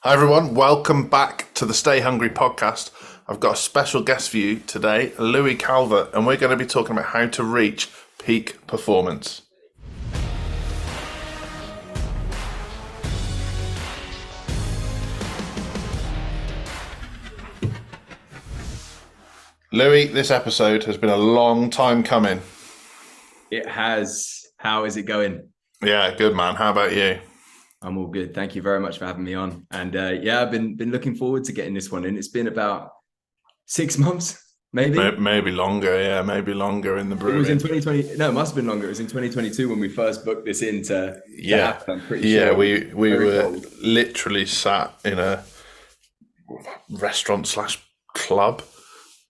Hi everyone, welcome back to the Stay Hungry podcast. I've got a special guest for you today, Louis Calvert, and we're going to be talking about how to reach peak performance. Louis, this episode has been a long time coming. It has. How is it going? Yeah, good man. How about you? I'm all good. Thank you very much for having me on. And I've been looking forward to getting this one in. It's been about 6 months, maybe. Maybe longer, yeah, maybe longer in the It was in brewing. 2020. No, it must have been longer. It was in 2022 when we first booked this in to Yeah, happen. I'm pretty yeah, sure. we Very were cold. literally sat in a restaurant slash club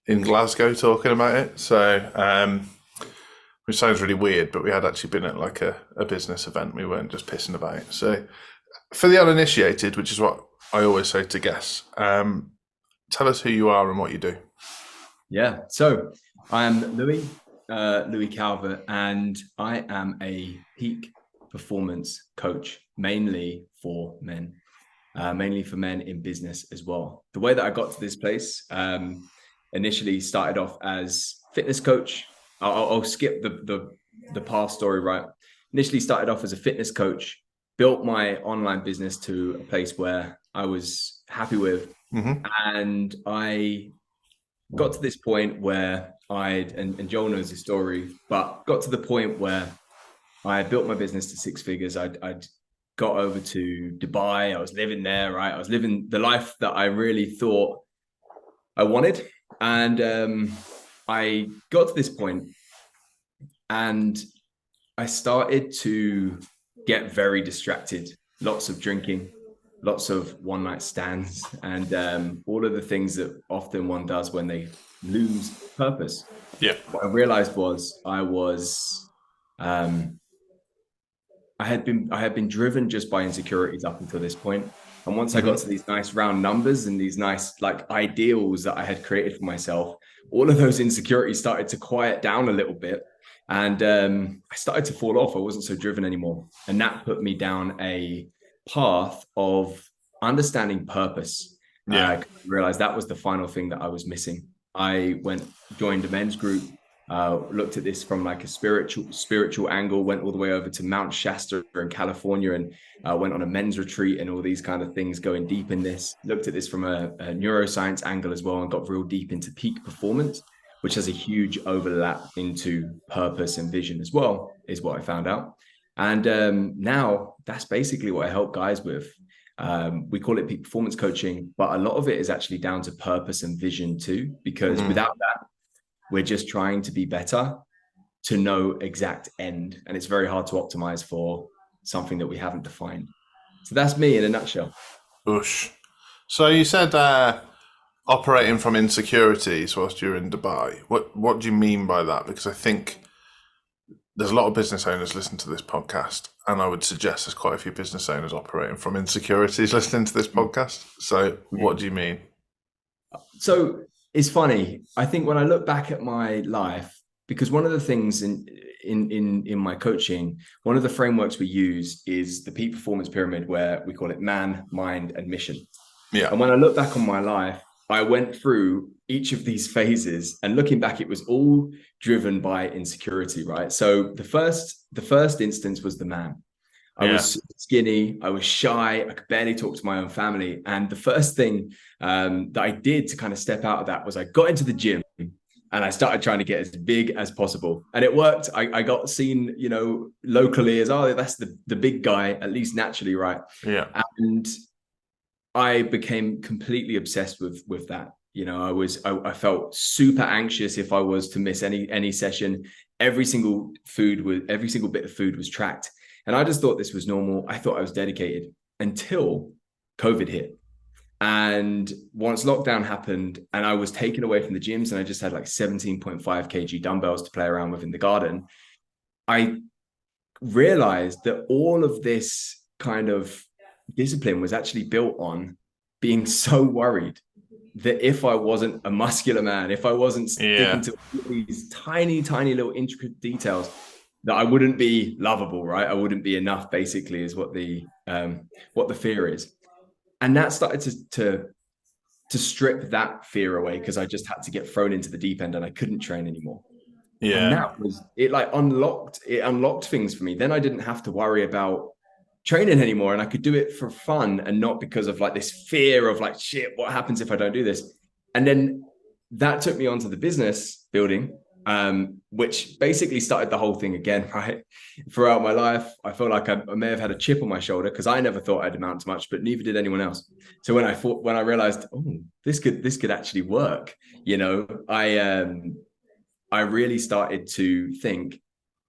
in Glasgow talking about it. Which sounds really weird, but we had actually been at like a business event. We weren't just pissing about. So for the uninitiated, which is what I always say to guests, tell us who you are and what you do. Yeah. So I'm Louis Calvert, and I am a peak performance coach, mainly for men. Mainly for men in business as well. The way that I got to this place initially started off as fitness coach. I'll skip the past story, right? Initially started off as a fitness coach, built my online business to a place where I was happy with. Mm-hmm. And I got to this point where and Joel knows the story, but got to the point where I had built my business to six figures. I'd got over to Dubai. I was living there, right? I was living the life that I really thought I wanted. And I got to this point and I started to get very distracted. Lots of drinking, lots of one night stands, and all of the things that often one does when they lose purpose. Yeah. What I realized was I had been driven just by insecurities up until this point. And once I got to these nice round numbers and these nice like ideals that I had created for myself, all of those insecurities started to quiet down a little bit. And I started to fall off. I wasn't so driven anymore. And that put me down a path of understanding purpose. Yeah. I realized that was the final thing that I was missing. I joined a men's group, looked at this from like a spiritual angle, went all the way over to Mount Shasta in California and went on a men's retreat and all these kind of things, going deep in this, looked at this from a neuroscience angle as well, and got real deep into peak performance, which has a huge overlap into purpose and vision as well, is what I found out. And now that's basically what I help guys with. We call it peak performance coaching, but a lot of it is actually down to purpose and vision too, because without that, we're just trying to be better to no exact end. And it's very hard to optimize for something that we haven't defined. So that's me in a nutshell. Oosh. So you said operating from insecurities whilst you're in Dubai. What do you mean by that? Because I think there's a lot of business owners listening to this podcast, and I would suggest there's quite a few business owners operating from insecurities listening to this podcast. So what do you mean? So it's funny. I think when I look back at my life, because one of the things in my coaching, one of the frameworks we use is the peak performance pyramid, where we call it man, mind, and mission. Yeah. And when I look back on my life, I went through each of these phases, and looking back, it was all driven by insecurity, right? So the first instance was the man. I was skinny, I was shy, I could barely talk to my own family. And the first thing that I did to kind of step out of that was I got into the gym and I started trying to get as big as possible. And it worked. I got seen, locally as, oh, that's the big guy, at least naturally, right? Yeah. And I became completely obsessed with that. I felt super anxious if I was to miss any session. Every single bit of food was tracked. And I just thought this was normal. I thought I was dedicated until COVID hit. And once lockdown happened and I was taken away from the gyms and I just had like 17.5 kg dumbbells to play around with in the garden, I realized that all of this kind of discipline was actually built on being so worried that if I wasn't a muscular man, if I wasn't sticking to these tiny, tiny little intricate details, that I wouldn't be lovable, right? I wouldn't be enough, basically, is what the fear is. And that started to strip that fear away, because I just had to get thrown into the deep end and I couldn't train anymore. And Yeah. that was it. Like unlocked things for me. Then I didn't have to worry about training anymore, and I could do it for fun and not because of like this fear of like, shit, what happens if I don't do this? And then that took me onto the business building, which basically started the whole thing again. Right, throughout my life I felt like I may have had a chip on my shoulder, because I never thought I'd amount to much, but neither did anyone else. So when I realized, oh, this could actually work, I really started to think,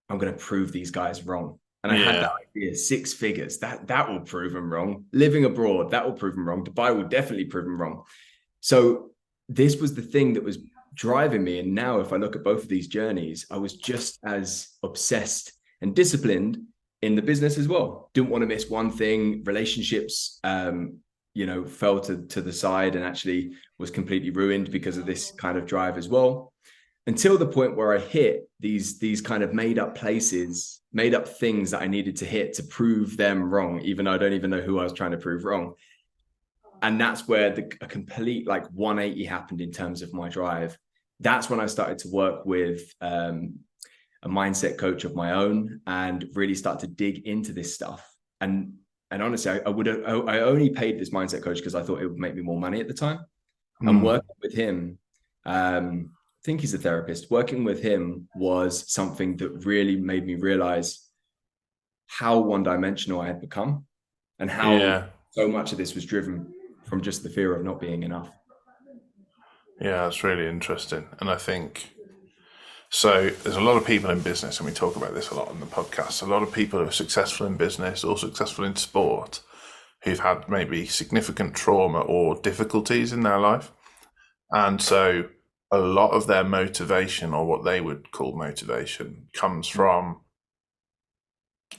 I'm going to prove these guys wrong. And I had that Yeah. idea, 6 figures, that will prove them wrong. Living abroad, that will prove them wrong. Dubai will definitely prove them wrong. So this was the thing that was driving me. And now if I look at both of these journeys, I was just as obsessed and disciplined in the business as well. Didn't want to miss one thing. Relationships, fell to the side and actually was completely ruined because of this kind of drive as well, until the point where I hit these kind of made up places, made up things that I needed to hit to prove them wrong, even though I don't even know who I was trying to prove wrong. And that's where a complete like 180 happened in terms of my drive. That's when I started to work with a mindset coach of my own and really start to dig into this stuff. And honestly, I only paid this mindset coach because I thought it would make me more money at the time. And working with him, I think he's a therapist. Working with him was something that really made me realize how one-dimensional I had become, and how so much of this was driven from just the fear of not being enough. Yeah, that's really interesting. And I think so. There's a lot of people in business, and we talk about this a lot on the podcast. A lot of people who are successful in business or successful in sport who've had maybe significant trauma or difficulties in their life. And so a lot of their motivation, or what they would call motivation, comes from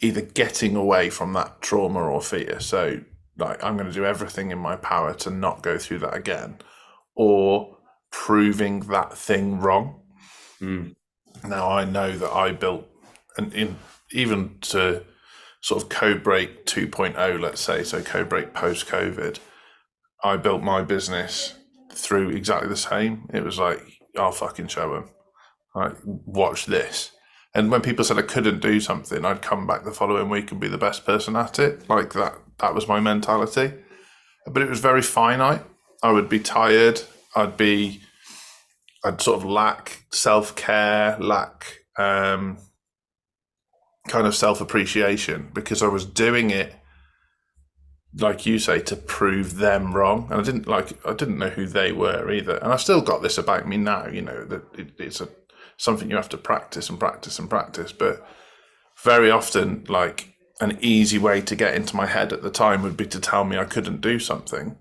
either getting away from that trauma or fear. So, like, I'm going to do everything in my power to not go through that again, or proving that thing wrong. Now, I know that I built, even to sort of Codebreak 2.0, let's say, so Codebreak post-COVID, I built my business through exactly the same. It was like, I'll fucking show them. Like, watch this. And when people said I couldn't do something, I'd come back the following week and be the best person at it. Like that was my mentality. But it was very finite. I would be tired. I'd sort of lack self-care, lack kind of self-appreciation, because I was doing it, like you say, to prove them wrong. And I didn't know who they were either. And I've still got this about me now, that it's something you have to practice and practice and practice. But very often, like, an easy way to get into my head at the time would be to tell me I couldn't do something.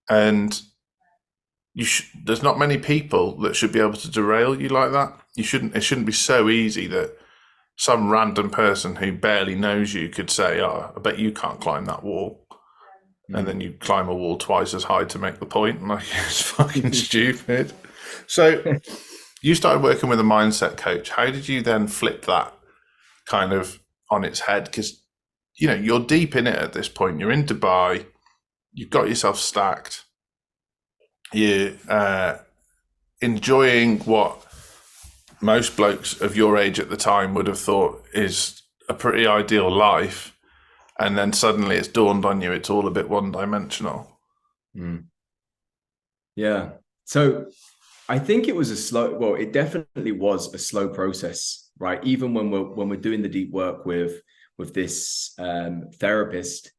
And there's not many people that should be able to derail you like that. It shouldn't be so easy that some random person who barely knows you could say, "Oh, I bet you can't climb that wall." And then you climb a wall twice as high to make the point. Like, it's fucking stupid. So you started working with a mindset coach. How did you then flip that kind of on its head? Because, you're deep in it at this point. You're in Dubai. You've got yourself stacked. You're enjoying what most blokes of your age at the time would have thought is a pretty ideal life. And then suddenly it's dawned on you it's all a bit one-dimensional. Yeah. So I think it was it definitely was a slow process, right? Even when we're doing the deep work with this therapist,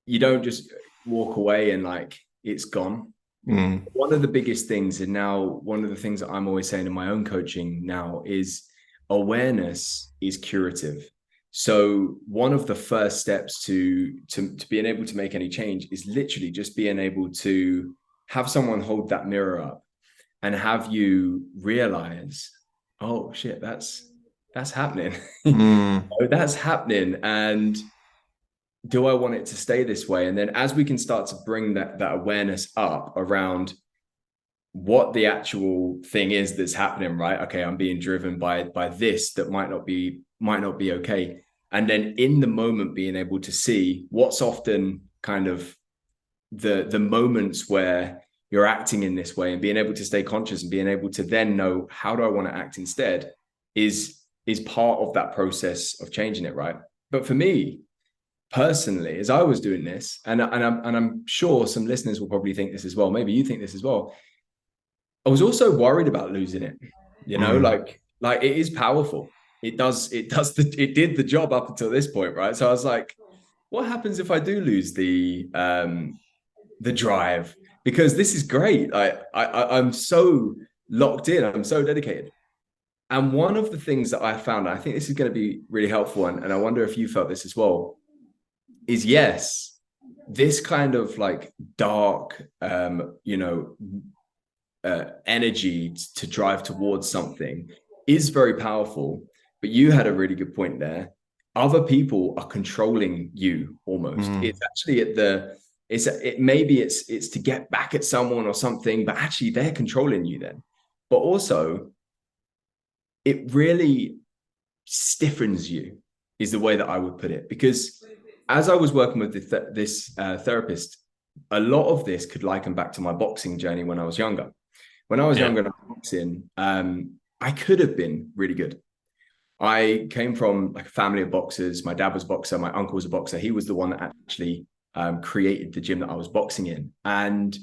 you don't just walk away and like it's gone. One of the biggest things, and now one of the things that I'm always saying in my own coaching now, is awareness is curative. So one of the first steps to being able to make any change is literally just being able to have someone hold that mirror up and have you realize, oh shit, that's happening. That's happening. And do I want it to stay this way? And then as we can start to bring that awareness up around what the actual thing is that's happening, right? Okay, I'm being driven by this that might not be okay. And then in the moment being able to see what's often kind of the moments where you're acting in this way and being able to stay conscious and being able to then know, how do I want to act instead, is part of that process of changing it, right? But for me personally, as I was doing this, and I'm sure some listeners will probably think this as well, maybe you think this as well, I was also worried about losing it. You know, like it is powerful. It did the job up until this point, right? So I was like, what happens if I do lose the drive? Because this is great. I'm so locked in. I'm so dedicated. And one of the things that I found, I think this is going to be really helpful, and I wonder if you felt this as well, is yes, this kind of like dark, energy to drive towards something is very powerful. But you had a really good point there. Other people are controlling you almost. It's actually it's to get back at someone or something, but actually they're controlling you then. But also, it really stiffens you, is the way that I would put it. Because as I was working with this therapist, a lot of this could liken back to my boxing journey when I was younger. When I was younger in boxing, I could have been really good. I came from like a family of boxers. My dad was a boxer. My uncle was a boxer. He was the one that actually created the gym that I was boxing in. And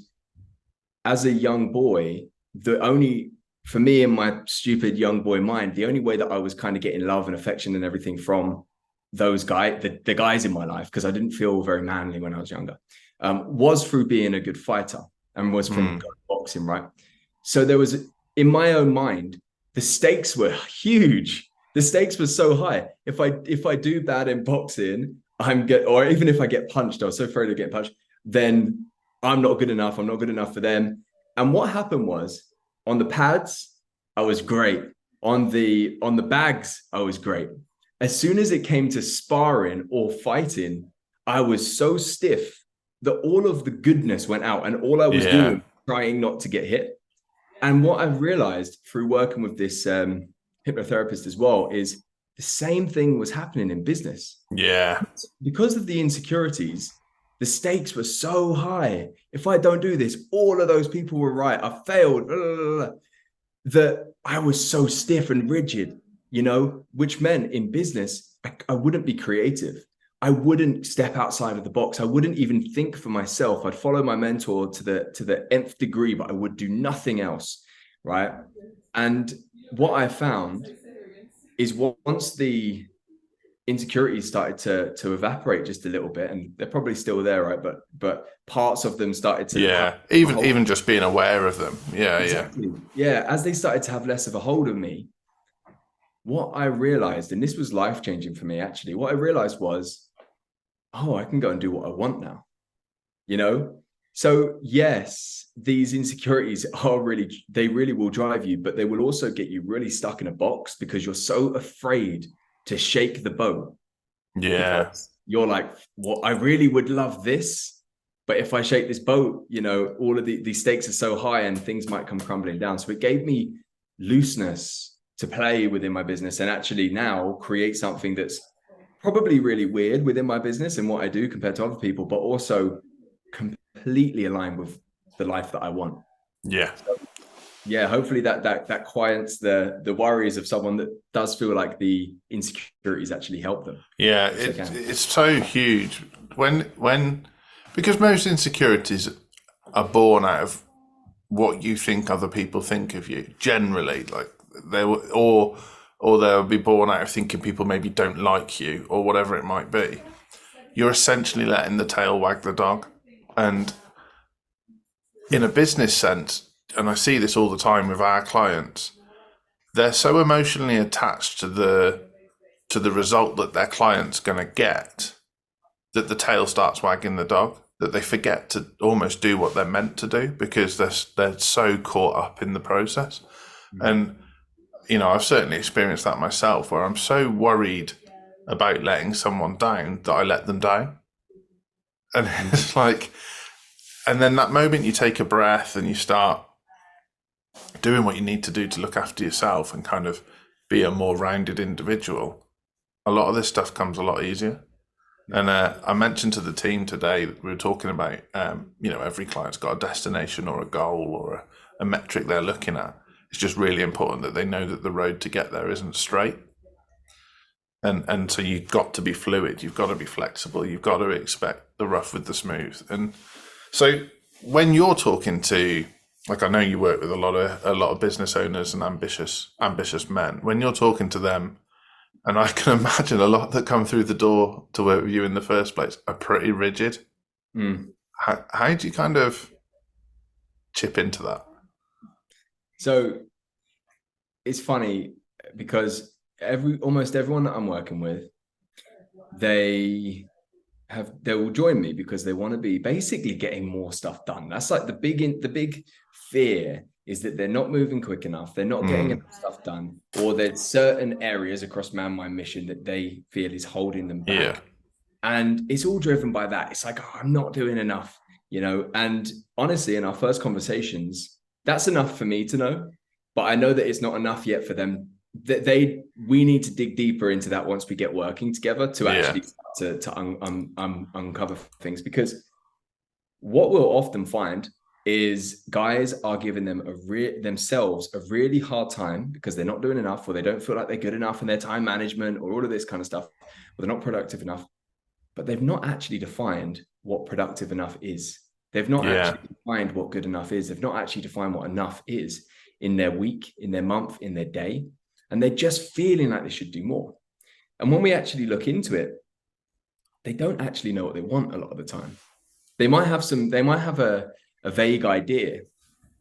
as a young boy, for me in my stupid young boy mind, the only way that I was kind of getting love and affection and everything from those guys, the guys in my life, because I didn't feel very manly when I was younger, was through being a good fighter, and was from boxing, right? So there was, in my own mind, the stakes were huge. The stakes were so high. If I do bad in boxing, or even if I get punched, I was so afraid of getting punched, then I'm not good enough. I'm not good enough for them. And what happened was, on the pads, I was great. On the bags, I was great. As soon as it came to sparring or fighting, I was so stiff that all of the goodness went out, and all I was doing, trying not to get hit. And what I've realized through working with this hypnotherapist as well, is the same thing was happening in business. Yeah. Because of the insecurities, the stakes were so high. If I don't do this, all of those people were right. I failed. Blah, blah, blah, that I was so stiff and rigid, which meant in business, I wouldn't be creative. I wouldn't step outside of the box. I wouldn't even think for myself. I'd follow my mentor to the nth degree, but I would do nothing else, right? And what I found is, once the insecurities started to evaporate just a little bit, and they're probably still there, right? But parts of them started to even just being aware of them. As they started to have less of a hold of me, what I realized, and this was life-changing for me actually, what I realized was, I can go and do what I want now, So yes, these insecurities they really will drive you, but they will also get you really stuck in a box, because you're so afraid to shake the boat. Yeah. You're like, well, I really would love this, but if I shake this boat, all of these stakes are so high and things might come crumbling down. So it gave me looseness to play within my business, and actually now create something that's probably really weird within my business and what I do compared to other people, but also completely aligned with the life that I want. Yeah. So, hopefully that quiets the worries of someone that does feel like the insecurities actually help them. Yeah, it's so huge because most insecurities are born out of what you think other people think of you. Generally, like they'll be born out of thinking people maybe don't like you, or whatever it might be. You're essentially letting the tail wag the dog. And in a business sense, and I see this all the time with our clients, they're so emotionally attached to the result that their client's going to get, that the tail starts wagging the dog, that they forget to almost do what they're meant to do, because they're so caught up in the process. And I've certainly experienced that myself, where I'm so worried about letting someone down that I let them down. And it's like, and then that moment you take a breath and you start doing what you need to do to look after yourself and kind of be a more rounded individual, a lot of this stuff comes a lot easier. And I mentioned to the team today that we were talking about, every client's got a destination or a goal or a metric they're looking at. It's just really important that they know that the road to get there isn't straight. And so you've got to be fluid. You've got to be flexible. You've got to expect the rough with the smooth. And so when you're talking to, like, I know you work with a lot of business owners and ambitious men. When you're talking to them, and I can imagine a lot that come through the door to work with you in the first place are pretty rigid. Mm. How do you kind of chip into that? So it's funny because almost everyone that I'm working with, they will join me because they want to be basically getting more stuff done. That's like the big fear is that they're not moving quick enough, they're not getting enough stuff done, or there's certain areas across Man My Mission that they feel is holding them back. Yeah. And it's all driven by that. It's like, oh, I'm not doing enough, and honestly, in our first conversations, that's enough for me to know, but I know that it's not enough yet for them. We need to dig deeper into that once we get working together to actually start to uncover things, because what we'll often find is guys are giving themselves a really hard time because they're not doing enough, or they don't feel like they're good enough in their time management, or all of this kind of stuff, or they're not productive enough, but they've not actually defined what productive enough is. They've not actually defined what good enough is. They've not actually defined what enough is in their week, in their month, in their day. And they're just feeling like they should do more. And when we actually look into it, they don't actually know what they want a lot of the time. They might have a vague idea,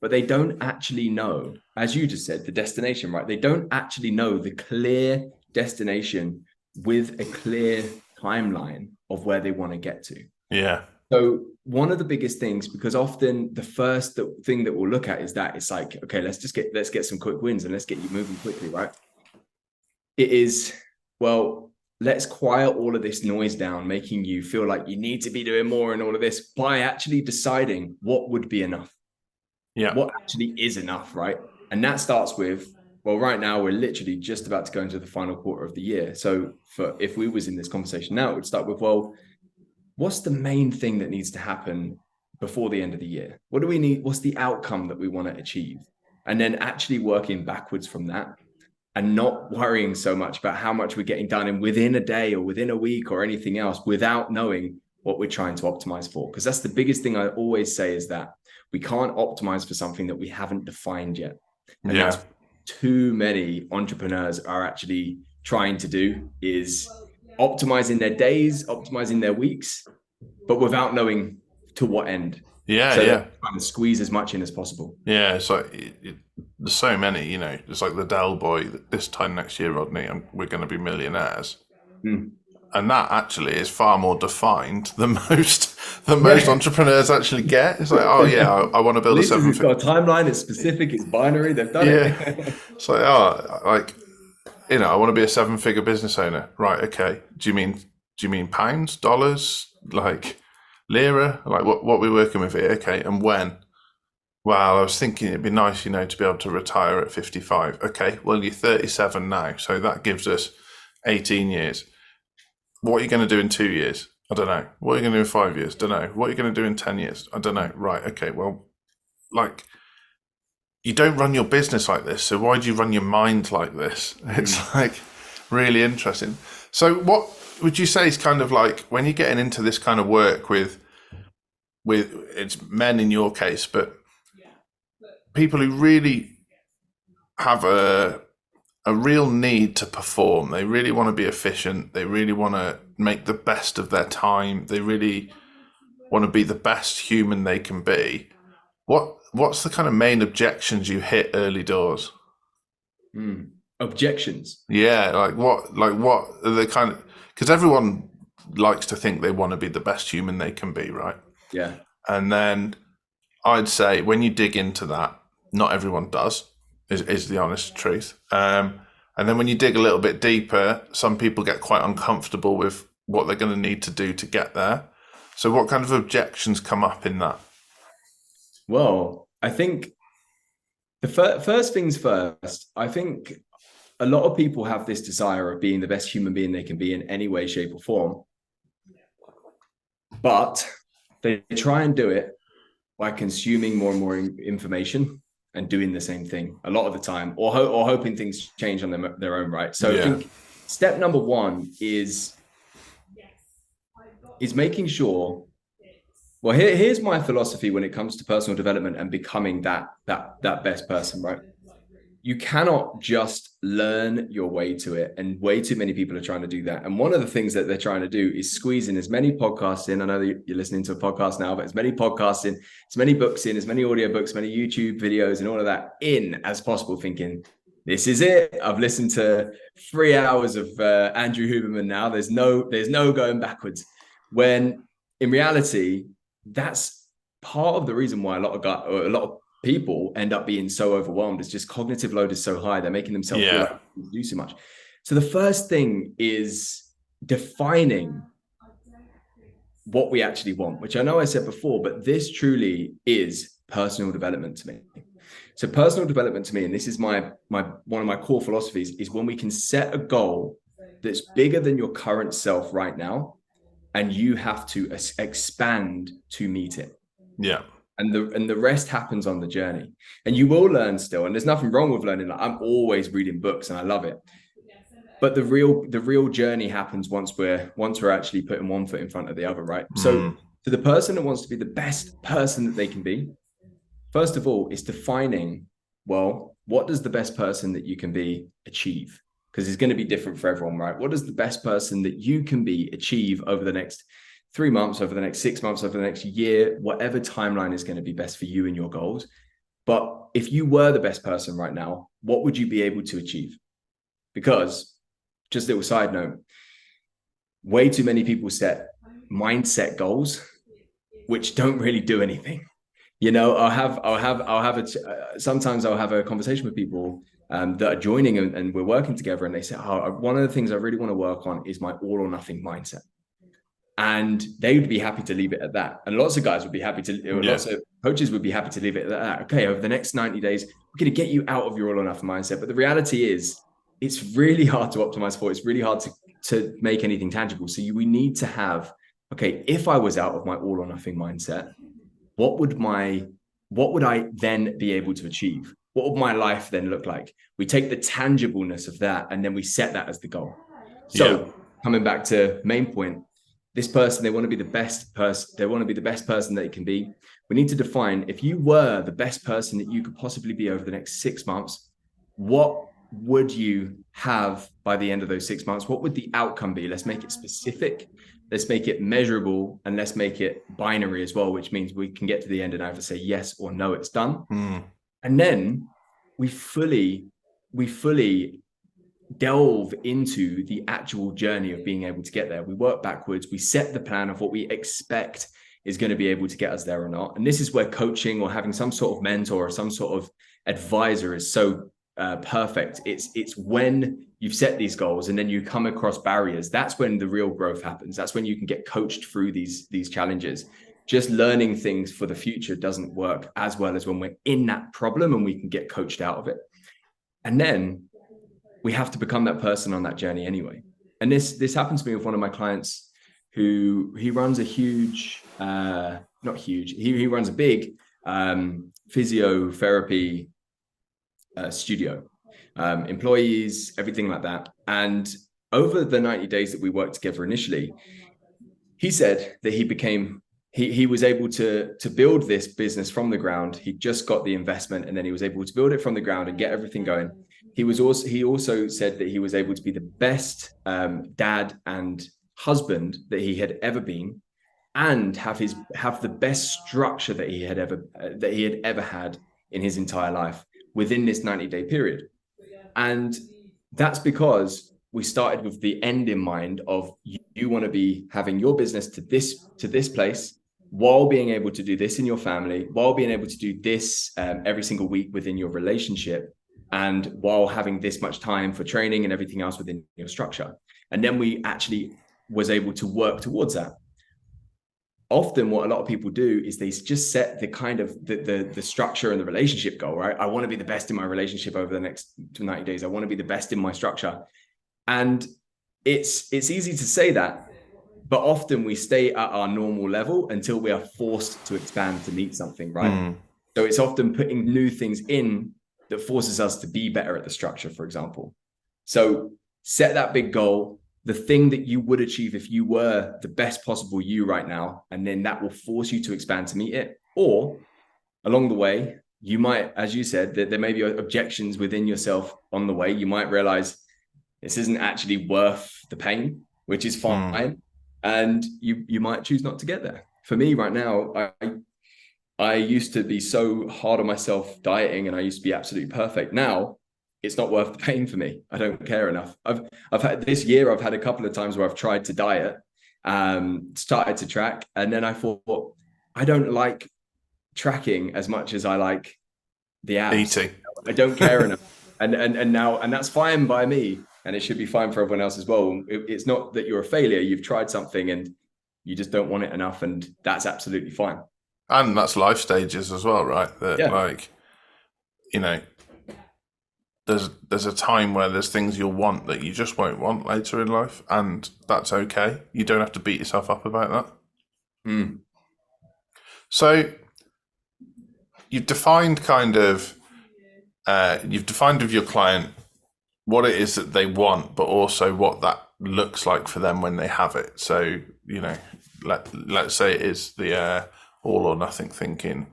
but they don't actually know, as you just said, the destination, right? They don't actually know the clear destination with a clear timeline of where they want to get to. Yeah. So one of the biggest things, because often the first thing that we'll look at is that it's like, okay, let's get some quick wins and let's get you moving quickly, right? It is, well, let's quiet all of this noise down, making you feel like you need to be doing more and all of this, by actually deciding what would be enough. Yeah. What actually is enough, right? And that starts with, well, right now we're literally just about to go into the final quarter of the year. So if we was in this conversation now, it would start with, well, what's the main thing that needs to happen before the end of the year? What do we need? What's the outcome that we want to achieve? And then actually working backwards from that, and not worrying so much about how much we're getting done in within a day or within a week or anything else, without knowing what we're trying to optimize for. Because that's the biggest thing I always say, is that we can't optimize for something that we haven't defined yet. And that's too many entrepreneurs are actually trying to do, is optimizing their days, optimizing their weeks, but without knowing to what end. Trying to squeeze as much in as possible. Yeah, it's like there's so many, it's like the Dell boy, this time next year, Rodney, and we're going to be millionaires. And that actually is far more defined than most entrepreneurs actually get. It's like, oh yeah, I want to build a seven. It's got a timeline. It's specific. It's binary. They've done it. It's like, I want to be a 7-figure business owner. Right? Okay. Do you mean pounds, dollars, like lira? Like what we're working with here? Okay. And when? Well, I was thinking it'd be nice, to be able to retire at 55. Okay. Well, you're 37 now, so that gives us 18 years. What are you going to do in 2 years? I don't know. What are you going to do in 5 years? Don't know. What are you going to do in 10 years? I don't know. Right. Okay. Well, you don't run your business like this. So why do you run your mind like this? It's like really interesting. So what would you say is kind of like, when you're getting into this kind of work with it's men in your case, but people who really have a real need to perform. They really want to be efficient. They really want to make the best of their time. They really want to be the best human they can be. What's the kind of main objections you hit early doors? Objections? Yeah, what are the kind of, because everyone likes to think they want to be the best human they can be, right? Yeah. And then I'd say when you dig into that, not everyone does. Is the honest truth. And then when you dig a little bit deeper, some people get quite uncomfortable with what they're going to need to do to get there. So what kind of objections come up in that? Well, I think the first things first, I think a lot of people have this desire of being the best human being they can be in any way, shape or form. But they try and do it by consuming more and more information and doing the same thing a lot of the time, or hoping things change on their own, right? So I think step number one is making sure. Well, here's my philosophy when it comes to personal development and becoming that best person, right? You cannot just learn your way to it, and way too many people are trying to do that. And one of the things that they're trying to do is squeeze in as many podcasts in. I know that you're listening to a podcast now, but as many podcasts in, as many books in, as many audiobooks, many YouTube videos and all of that in as possible, thinking, this is it. I've listened to 3 hours of Andrew Huberman now. There's no going backwards. When in reality, that's part of the reason why a lot of people end up being so overwhelmed. Is just cognitive load is so high. They're making themselves feel like they do so much. So the first thing is defining what we actually want, which I know I said before, but this truly is personal development to me. So personal development to me, and this is one of my core philosophies, is when we can set a goal that's bigger than your current self right now, and you have to expand to meet it. Yeah. And the rest happens on the journey. And you will learn still. And there's nothing wrong with learning. Like, I'm always reading books and I love it. But the real journey happens once we're actually putting one foot in front of the other, right? So to the person that wants to be the best person that they can be, first of all, is defining, well, what does the best person that you can be achieve? Because it's going to be different for everyone, right? What does the best person that you can be achieve over the next 3 months, over the next 6 months, over the next year, whatever timeline is going to be best for you and your goals? But if you were the best person right now, what would you be able to achieve? Because, just a little side note, way too many people set mindset goals which don't really do anything. You know, sometimes I'll have a conversation with people that are joining and we're working together, and they say, one of the things I really want to work on is my all or nothing mindset. And they would be happy to leave it at that. And lots of guys would be happy to, lots of coaches would be happy to leave it at that. Okay, over the next 90 days, we're going to get you out of your all or nothing mindset. But the reality is, it's really hard to optimize for. It's really hard to make anything tangible. So we need to have, okay, if I was out of my all or nothing mindset, what would I then be able to achieve? What would my life then look like? We take the tangibleness of that and then we set that as the goal. So coming back to main point, this person, they want to be the best person. They want to be the best person that it can be. We need to define, if you were the best person that you could possibly be over the next 6 months, what would you have by the end of those 6 months? What would the outcome be? Let's make it specific. Let's make it measurable, and let's make it binary as well, which means we can get to the end and either say yes or no, it's done. And then we fully delve into the actual journey of being able to get there. We work backwards. We set the plan of what we expect is going to be able to get us there or not. And this is where coaching or having some sort of mentor or some sort of advisor is so perfect. It's when you've set these goals and then you come across barriers. That's when the real growth happens. That's when you can get coached through these challenges. Just learning things for the future doesn't work as well as when we're in that problem and we can get coached out of it. And then we have to become that person on that journey anyway. And this happened to me with one of my clients he runs a huge, he runs a big physiotherapy studio, employees, everything like that. And over the 90 days that we worked together initially, he said that he was able to build this business from the ground. He just got the investment and then he was able to build it from the ground and get everything going. He also said that he was able to be the best dad and husband that he had ever been, and have the best structure that he had ever had in his entire life within this 90-day period. And that's because we started with the end in mind of you want to be having your business to this place, while being able to do this in your family, while being able to do this every single week within your relationship, and while having this much time for training and everything else within your structure. And then we actually was able to work towards that. Often what a lot of people do is they just set the kind of the structure and the relationship goal, right? I want to be the best in my relationship over the next 90 days. I want to be the best in my structure. And it's easy to say that, but often we stay at our normal level until we are forced to expand to meet something, right? So it's often putting new things in that forces us to be better at the structure, for example. So set that big goal, the thing that you would achieve if you were the best possible you right now, and then that will force you to expand to meet it. Or along the way, you might, as you said, that there may be objections within yourself on the way. You might realize this isn't actually worth the pain, which is fine. And you might choose not to get there. For me right now, I used to be so hard on myself dieting, and I used to be absolutely perfect. Now it's not worth the pain for me. I don't care enough. I've had this year, I've had a couple of times where I've tried to diet, started to track, and then I thought, I don't like tracking as much as I like the abs. Eating. I don't care enough. And now, and that's fine by me, and it should be fine for everyone else as well. It's not that you're a failure. You've tried something and you just don't want it enough, and that's absolutely fine. And that's life stages as well, right? That like, you know, there's a time where there's things you'll want that you just won't want later in life, and that's okay. You don't have to beat yourself up about that. So you've defined with your client what it is that they want, but also what that looks like for them when they have it. So, you know, let's say it is the all or nothing thinking,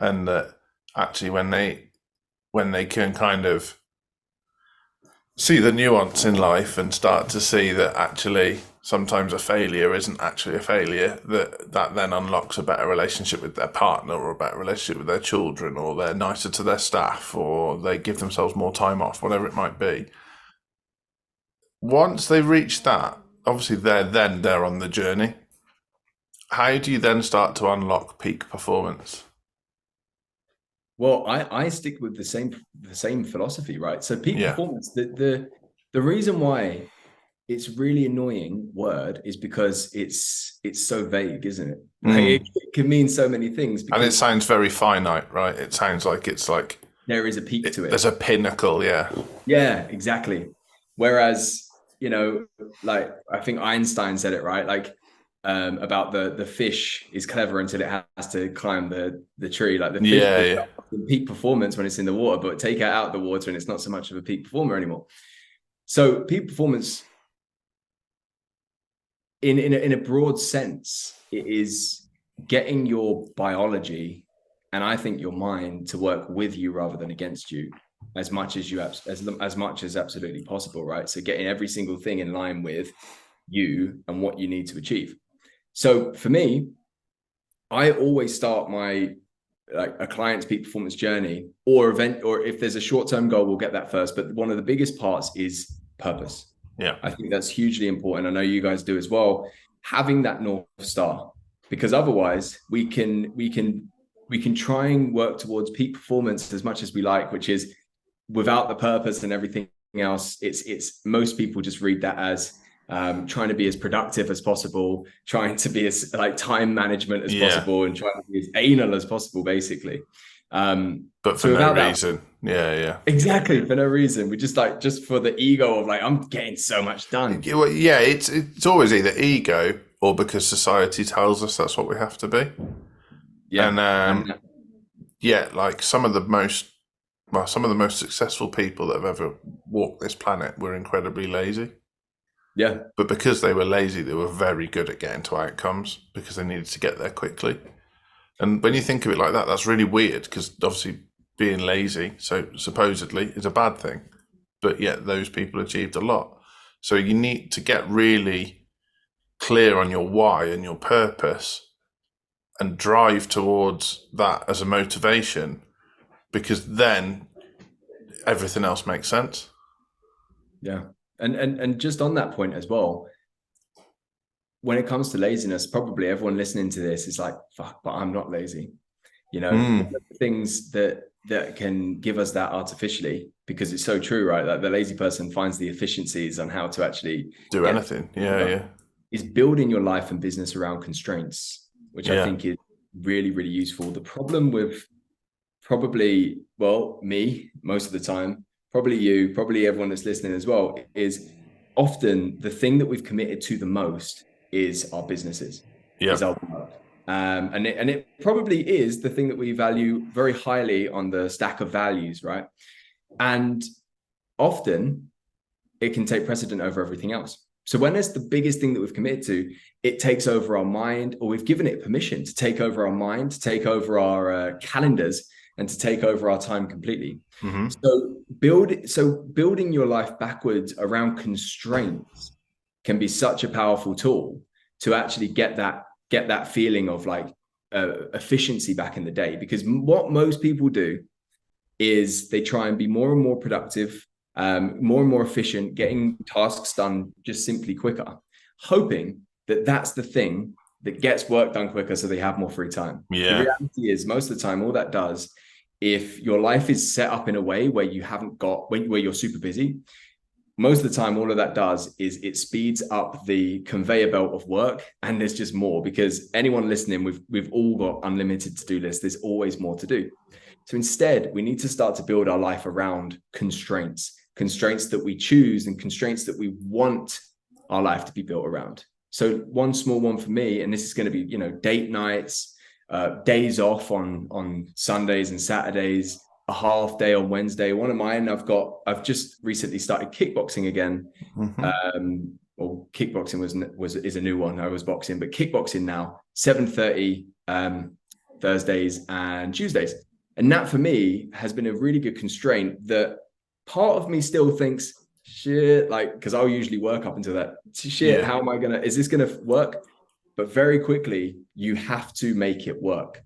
and that actually when they can kind of see the nuance in life and start to see that actually sometimes a failure isn't actually a failure, that then unlocks a better relationship with their partner, or a better relationship with their children, or they're nicer to their staff, or they give themselves more time off, whatever it might be. Once they reach that, obviously they're on the journey. How do you then start to unlock peak performance? Well, I stick with the same philosophy, right? So peak performance, the reason why it's really annoying word is because it's so vague, isn't it? Like it can mean so many things. And it sounds very finite, right? It sounds like it's like there is a peak to it. There's a pinnacle, yeah. Yeah, exactly. Whereas, you know, like I think Einstein said it right, like about the fish is clever until it has to climb the tree. Like the fish peak performance when it's in the water, but take it out of the water and it's not so much of a peak performer anymore. So peak performance in a broad sense, it is getting your biology and I think your mind to work with you rather than against you as much as absolutely possible, right? So getting every single thing in line with you and what you need to achieve. So for me, I always start a client's peak performance journey or event, or if there's a short-term goal, we'll get that first. But one of the biggest parts is purpose. Yeah. I think that's hugely important. I know you guys do as well. Having that North Star, because otherwise we can try and work towards peak performance as much as we like, which is without the purpose and everything else. It's most people just read that as trying to be as productive as possible, trying to be as like time management as possible, and trying to be as anal as possible, basically. But for no reason. Exactly, for no reason. We just for the ego of like, I'm getting so much done. Yeah, it's always either ego or because society tells us that's what we have to be. Yeah. And like some of the most successful people that have ever walked this planet were incredibly lazy. Yeah. But because they were lazy, they were very good at getting to outcomes because they needed to get there quickly. And when you think of it like that, that's really weird because obviously being lazy, so supposedly, is a bad thing. But yet those people achieved a lot. So you need to get really clear on your why and your purpose and drive towards that as a motivation, because then everything else makes sense. Yeah. And just on that point as well, when it comes to laziness, probably everyone listening to this is like, fuck, but I'm not lazy. You know, one of the things that can give us that artificially, because it's so true, right? Like the lazy person finds the efficiencies on how to actually do anything. Is building your life and business around constraints, which I think is really, really useful. The problem with probably, well, me most of the time, probably you, probably everyone that's listening as well, is often the thing that we've committed to the most is our businesses, Yeah. is our work. And it probably is the thing that we value very highly on the stack of values, right? And often it can take precedent over everything else. So when it's the biggest thing that we've committed to, it takes over our mind, or we've given it permission to take over our mind, to take over our calendars, and to take over our time completely. Mm-hmm. So building your life backwards around constraints can be such a powerful tool to actually get that feeling of like efficiency back in the day. Because what most people do is they try and be more and more productive, more and more efficient, getting tasks done just simply quicker, hoping that that's the thing that gets work done quicker so they have more free time. Yeah. The reality is most of the time, all that does, if your life is set up in a way where you haven't got, where you're super busy, most of the time, all of that does is it speeds up the conveyor belt of work, and there's just more, because anyone listening, we've all got unlimited to-do lists. There's always more to do. So instead, we need to start to build our life around constraints that we choose and constraints that we want our life to be built around. So one small one for me, and this is going to be, date nights, days off on Sundays and Saturdays, a half day on Wednesday. One of mine, I've just recently started kickboxing again. Mm-hmm. Or kickboxing is a new one. I was boxing, but kickboxing now, 7:30 Thursdays and Tuesdays. And that for me has been a really good constraint that part of me still thinks, shit, like, because I'll usually work up until that. Shit, how am I is this gonna work? But very quickly, you have to make it work.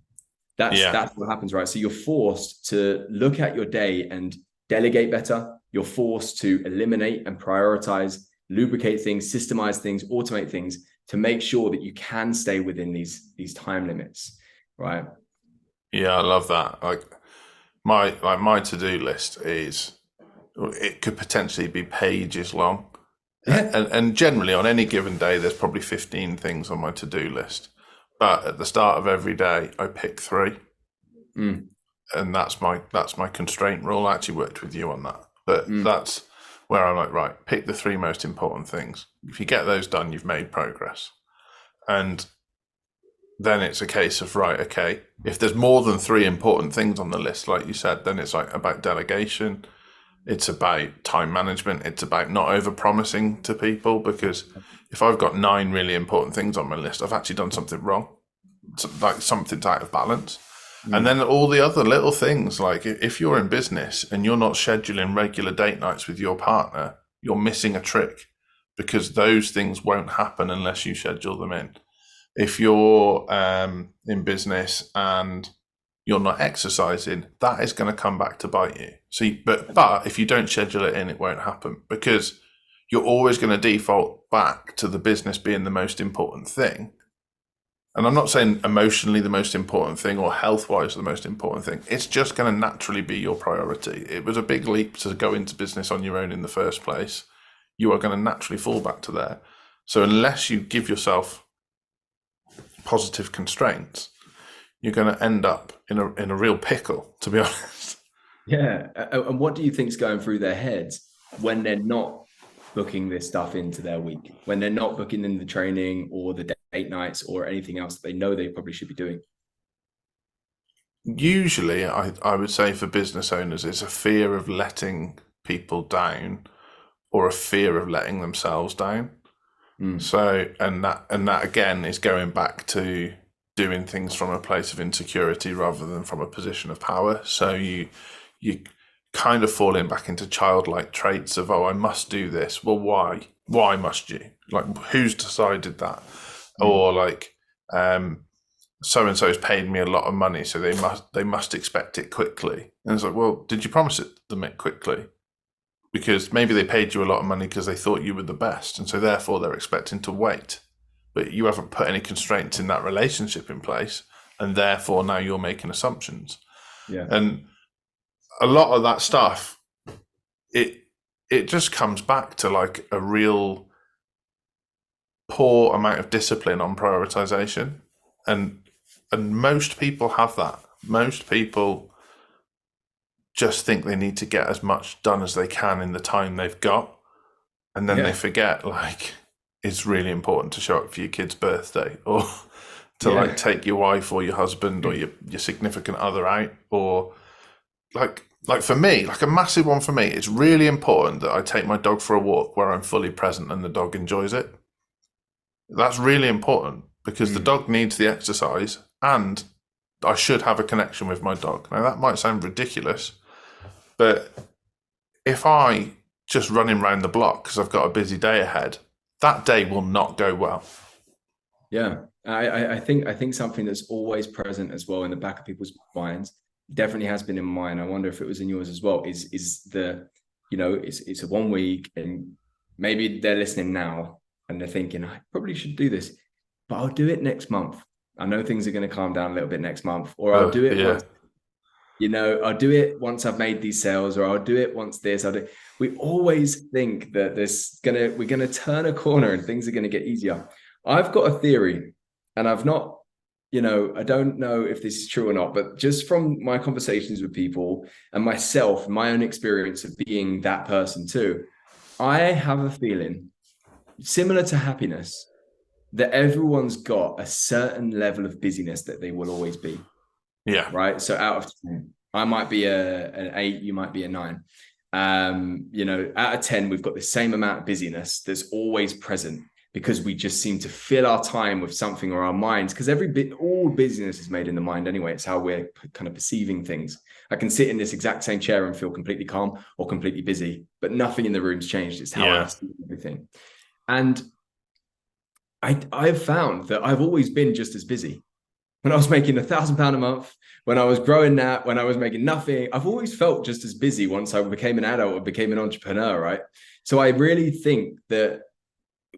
That's what happens, right? So you're forced to look at your day and delegate better. You're forced to eliminate and prioritize, lubricate things, systemize things, automate things to make sure that you can stay within these time limits, right? Yeah, I love that. Like my to-do list it could potentially be pages long. Yeah. And generally on any given day, there's probably 15 things on my to-do list. But at the start of every day, I pick 3. And that's my constraint rule. I actually worked with you on that. But that's where I'm like, right, pick the 3 most important things. If you get those done, you've made progress. And then it's a case of, right, okay, if there's more than 3 important things on the list, like you said, then it's like about delegation. It's about time management. It's about not over-promising to people, because if I've got 9 really important things on my list, I've actually done something wrong. Like something's out of balance. And then all the other little things, like if you're in business and you're not scheduling regular date nights with your partner, you're missing a trick, because those things won't happen unless you schedule them in. If you're in business and you're not exercising, that is going to come back to bite you. So, but if you don't schedule it in, it won't happen, because you're always going to default back to the business being the most important thing. And I'm not saying emotionally the most important thing or health-wise the most important thing. It's just going to naturally be your priority. It was a big leap to go into business on your own in the first place. You are going to naturally fall back to there. So unless you give yourself positive constraints, you're going to end up in a real pickle, to be honest. Yeah. And what do you think's going through their heads when they're not booking this stuff into their week, when they're not booking in the training or the date nights or anything else that they know they probably should be doing? Usually, I would say for business owners, it's a fear of letting people down, or a fear of letting themselves down. So, and that again is going back to doing things from a place of insecurity rather than from a position of power. So you kind of falling back into childlike traits of, oh, I must do this. Well, why? Why must you? Like, who's decided that? Or like, so and so's paid me a lot of money, so they must expect it quickly. And it's like, well, did you promise them it quickly? Because maybe they paid you a lot of money because they thought you were the best, and so therefore they're expecting to wait. But you haven't put any constraints in that relationship in place, and therefore now you're making assumptions. Yeah. And a lot of that stuff, it just comes back to like a real poor amount of discipline on prioritization. And most people have that. Most people just think they need to get as much done as they can in the time they've got. And then they forget, like, is really important to show up for your kid's birthday, or to Yeah. like take your wife or your husband or your significant other out, or like for me, like a massive one for me, it's really important that I take my dog for a walk where I'm fully present and the dog enjoys it. That's really important because the dog needs the exercise and I should have a connection with my dog. Now that might sound ridiculous, but if I just running around the block because I've got a busy day ahead, that day will not go well. Yeah, I think something that's always present as well in the back of people's minds, definitely has been in mine. I wonder if it was in yours as well. Is the, it's a 1 week, and maybe they're listening now and they're thinking I probably should do this, but I'll do it next month. I know things are going to calm down a little bit next month, or I'll do it Yeah, once. I'll do it once I've made these sales, or I'll do it once this. We always think that we're gonna turn a corner and things are gonna get easier. I've got a theory, and I've not, I don't know if this is true or not, but just from my conversations with people and myself, my own experience of being that person too, I have a feeling similar to happiness that everyone's got a certain level of busyness that they will always be. yeah, Right. So out of 10, I might be an 8, you might be a 9. Out of 10, we've got the same amount of busyness that's always present, because we just seem to fill our time with something, or our minds, because all business is made in the mind anyway. It's how we're kind of perceiving things. I can sit in this exact same chair and feel completely calm or completely busy, but nothing in the room's changed. It's how I see everything. And I've found that I've always been just as busy. When I was making £1,000 a month, when I was growing that, when I was making nothing, I've always felt just as busy once I became an adult or became an entrepreneur, right? So I really think that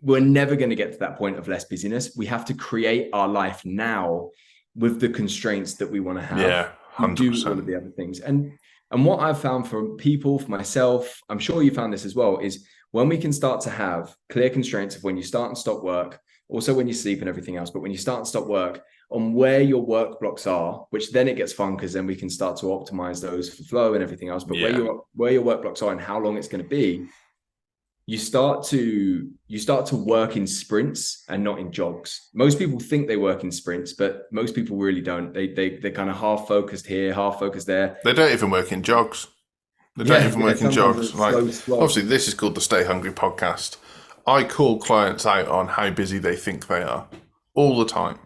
we're never going to get to that point of less busyness. We have to create our life now with the constraints that we want to have. Yeah, 100%. Do all of the other things. And what I've found for people, for myself, I'm sure you found this as well, is when we can start to have clear constraints of when you start and stop work, also when you sleep and everything else, but when you start and stop work, on where your work blocks are, which then it gets fun, because then we can start to optimize those for flow and everything else. But where your work blocks are and how long it's going to be, you start to work in sprints and not in jogs. Most people think they work in sprints, but most people really don't. They're kind of half focused here, half focused there. They don't even work in jogs. They don't even work in jogs. Like, obviously, this is called the Stay Hungry podcast. I call clients out on how busy they think they are all the time.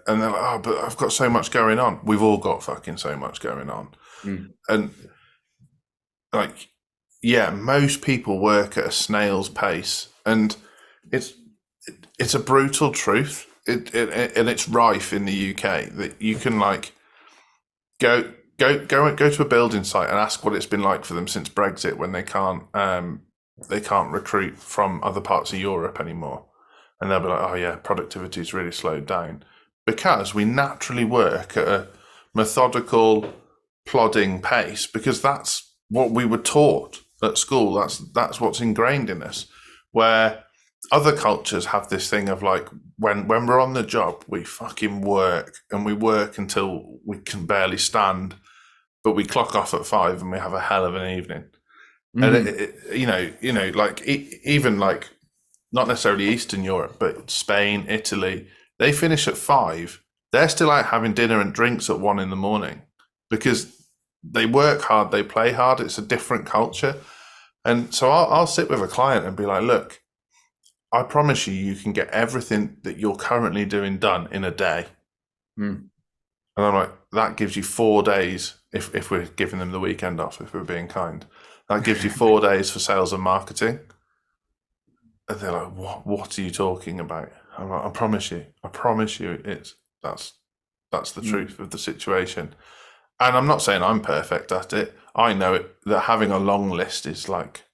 And they're like, oh, but I've got so much going on. We've all got fucking so much going on. And like, yeah, most people work at a snail's pace, and it's a brutal truth. And it's rife in the UK that you can like go to a building site and ask what it's been like for them since Brexit, when they can't recruit from other parts of Europe anymore, and they'll be like, oh yeah, productivity's really slowed down. Because we naturally work at a methodical, plodding pace, because that's what we were taught at school. That's what's ingrained in us. Where other cultures have this thing of like, when we're on the job, we fucking work, and we work until we can barely stand, but we clock off at 5 and we have a hell of an evening. And like even like, not necessarily Eastern Europe, but Spain, Italy, they finish at 5. They're still out having dinner and drinks at 1 a.m, because they work hard, they play hard. It's a different culture. And so I'll sit with a client and be like, look, I promise you can get everything that you're currently doing done in a day. And I'm like, that gives you 4 days, if we're giving them the weekend off, if we're being kind. That gives you 4 days for sales and marketing. And they're like, what are you talking about? I'm like, I promise you, that's the truth of the situation. And I'm not saying I'm perfect at it. I know that having a long list is like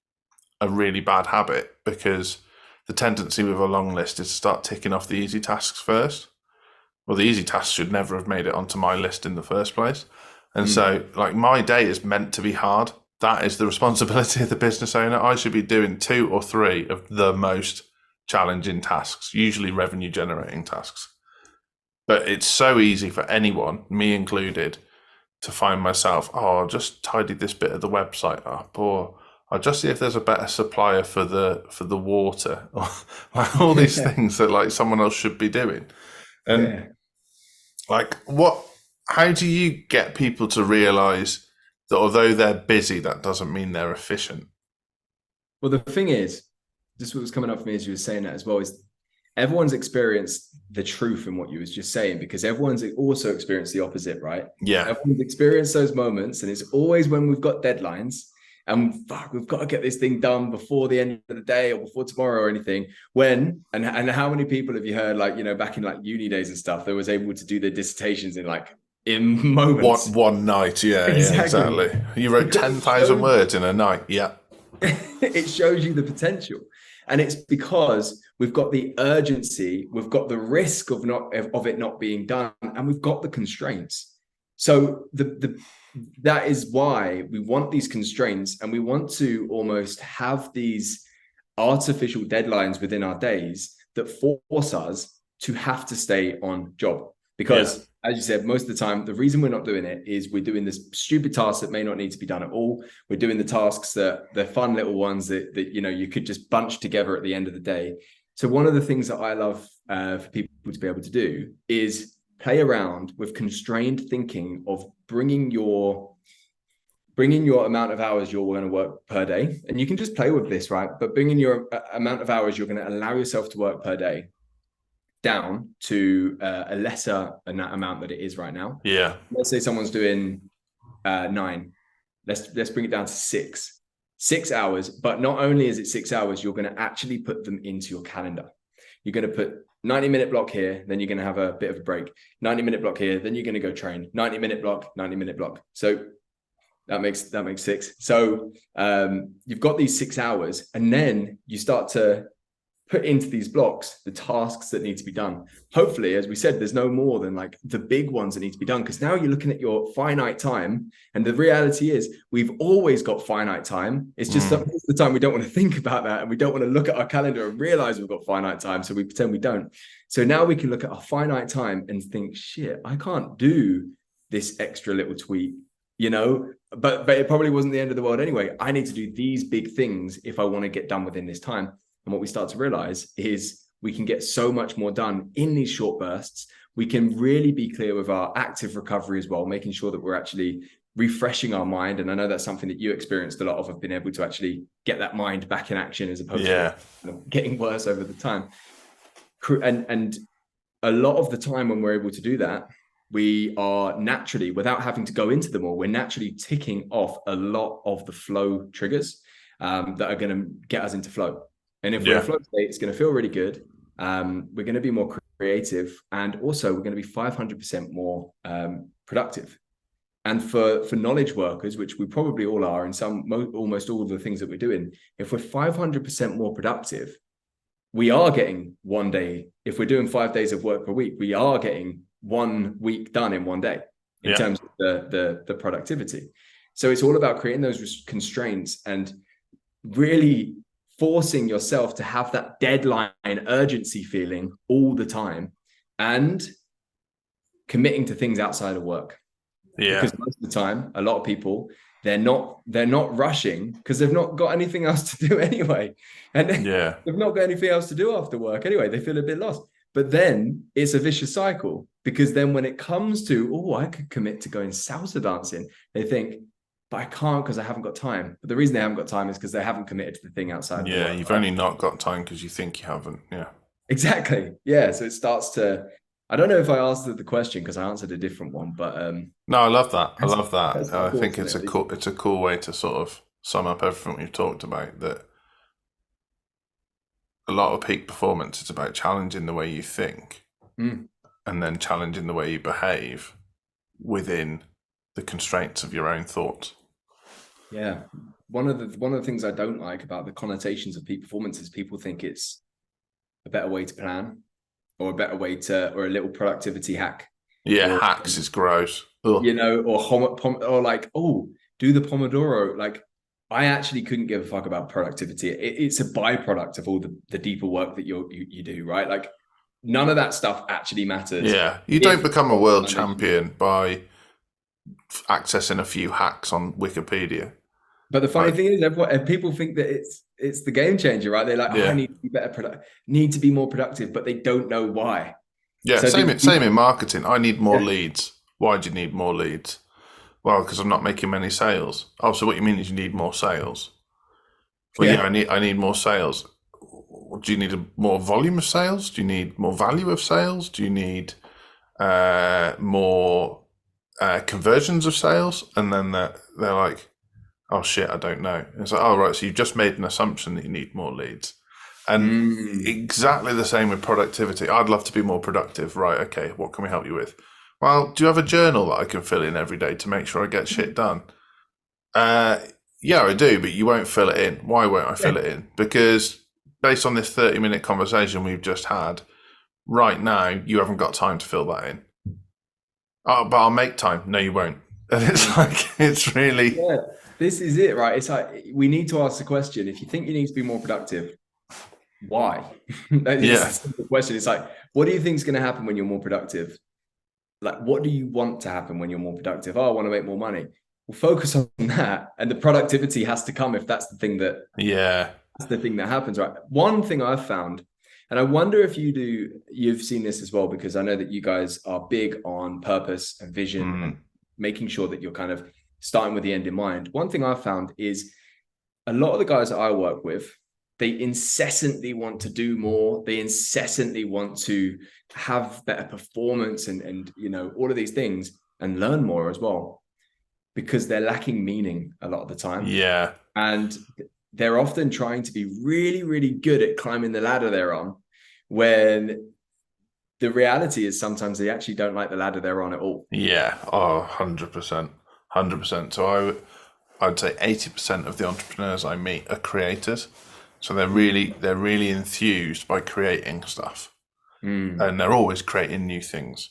a really bad habit, because the tendency with a long list is to start ticking off the easy tasks first. Well, the easy tasks should never have made it onto my list in the first place. And so like, my day is meant to be hard. That is the responsibility of the business owner. I should be doing 2 or 3 of the most challenging tasks, usually revenue generating tasks. But it's so easy for anyone, me included, to find myself, oh, I'll just tidy this bit of the website up, or I'll just see if there's a better supplier for the water. Like all these things that like someone else should be doing. And Yeah. like how do you get people to realize that although they're busy, that doesn't mean they're efficient? Well, the thing is, just what was coming up for me as you were saying that as well, is everyone's experienced the truth in what you was just saying, because everyone's also experienced the opposite, right? Yeah. Everyone's experienced those moments, and it's always when we've got deadlines and fuck, we've got to get this thing done before the end of the day or before tomorrow or anything. When and how many people have you heard, like, you know, back in like uni days and stuff, that was able to do their dissertations in moments. One night, yeah, exactly. You wrote 10,000 words in a night, yeah. It shows you the potential, and it's because we've got the urgency, we've got the risk of it not being done, and we've got the constraints. So that is why we want these constraints, and we want to almost have these artificial deadlines within our days that force us to have to stay on job. Because as you said, most of the time, the reason we're not doing it is we're doing this stupid task that may not need to be done at all. We're doing the tasks that they're fun little ones that you know, you could just bunch together at the end of the day. So one of the things that I love for people to be able to do is play around with constrained thinking of bringing your amount of hours you're going to work per day. And you can just play with this, right? But bringing your amount of hours you're going to allow yourself to work per day down to a lesser amount that it is right now. Yeah. Let's say someone's doing 9. Let's bring it down to 6 hours. But not only is it 6 hours, you're going to actually put them into your calendar. You're going to put 90-minute block here, then you're going to have a bit of a break. 90-minute block here, then you're going to go train. 90-minute block, 90-minute block. So that makes 6. So you've got these 6 hours, and then you start to put into these blocks the tasks that need to be done. Hopefully, as we said, there's no more than like the big ones that need to be done, because now you're looking at your finite time, and the reality is we've always got finite time. It's just the time we don't want to think about that, and we don't want to look at our calendar and realize we've got finite time, so we pretend we don't. So now we can look at our finite time and think, shit, I can't do this extra little tweak, you know, but it probably wasn't the end of the world anyway. I need to do these big things if I want to get done within this time. And what we start to realize is we can get so much more done in these short bursts. We can really be clear with our active recovery as well, making sure that we're actually refreshing our mind. And I know that's something that you experienced a lot of being able to actually get that mind back in action, as opposed to getting worse over the time. And a lot of the time when we're able to do that, we are naturally, without having to go into them all, we're naturally ticking off a lot of the flow triggers that are going to get us into flow. And if we're in a flow state, it's going to feel really good. We're going to be more creative, and also we're going to be 500% more productive. And for knowledge workers, which we probably all are in almost all of the things that we're doing, if we're 500% more productive, we are getting one day. If we're doing 5 days of work per week, we are getting 1 week done in one day in terms of the productivity. So it's all about creating those constraints and really forcing yourself to have that deadline urgency feeling all the time, and committing to things outside of work. Because most of the time, a lot of people, they're not rushing because they've not got anything else to do anyway. And they've not got anything else to do after work anyway. They feel a bit lost. But then it's a vicious cycle, because then when it comes to, I could commit to going salsa dancing, they think, but I can't because I haven't got time. But the reason they haven't got time is because they haven't committed to the thing outside. Yeah, you've only not got time because you think you haven't. Yeah. Exactly. Yeah. So it starts to, I don't know if I answered the question because I answered a different one, but no, I love that. I love that. I think it's a cool way to sort of sum up everything we've talked about, that a lot of peak performance is about challenging the way you think and then challenging the way you behave within the constraints of your own thoughts. Yeah. One of the things I don't like about the connotations of peak performance is people think it's a better way to plan, or a better way to, or a little productivity hack. Yeah, hacks is gross. Ugh. You know, or like, do the Pomodoro. Like, I actually couldn't give a fuck about productivity. It's a byproduct of all the deeper work that you do, right? Like, none of that stuff actually matters. Yeah, you don't become a world champion by accessing a few hacks on Wikipedia. But the funny Like, thing is, people think that it's the game changer, right? They're like, oh, I yeah, need to be need to be more productive, but they don't know why. yeah. So Same in marketing. I need more yeah, leads. Why do you need more leads? Well, because I'm not making many sales. Oh, so what you mean is you need more sales? Well, yeah, yeah. I need more sales. Do you need more volume of sales? Do you need more value of sales? Do you need more conversions of sales? And then they're like, oh shit, I don't know. It's like, oh right, so you've just made an assumption that you need more leads. And Mm. exactly the same with productivity. I'd love to be more productive. Right, okay, what can we help you with? Well, do you have a journal that I can fill in every day to make sure I get shit done? Uh, yeah, I do, but you won't fill it in. Why won't I fill Yeah. it in? Because based on this 30-minute conversation we've just had, right now, you haven't got time to fill that in. Oh, but I'll make time. No, you won't. And it's Mm. like, it's really, Yeah, this is it, right? It's like we need to ask the question: if you think you need to be more productive, why? It's a yeah, simple question. It's like, what do you think is going to happen when you're more productive? Like, what do you want to happen when you're more productive? Oh, I want to make more money. Well, focus on that, and the productivity has to come if yeah. that's the thing that happens, right? One thing I've found, and I wonder if you've seen this as well, because I know that you guys are big on purpose and vision and Mm, making sure that you're kind of starting with the end in mind. One thing I've found is a lot of the guys that I work with, they incessantly want to do more. They incessantly want to have better performance and all of these things and learn more as well, because they're lacking meaning a lot of the time. yeah, And they're often trying to be really, really good at climbing the ladder they're on, when the reality is sometimes they actually don't like the ladder they're on at all. yeah. Oh, 100%. 100%. So I'd say 80% of the entrepreneurs I meet are creators. So they're really enthused by creating stuff. Mm. And they're always creating new things.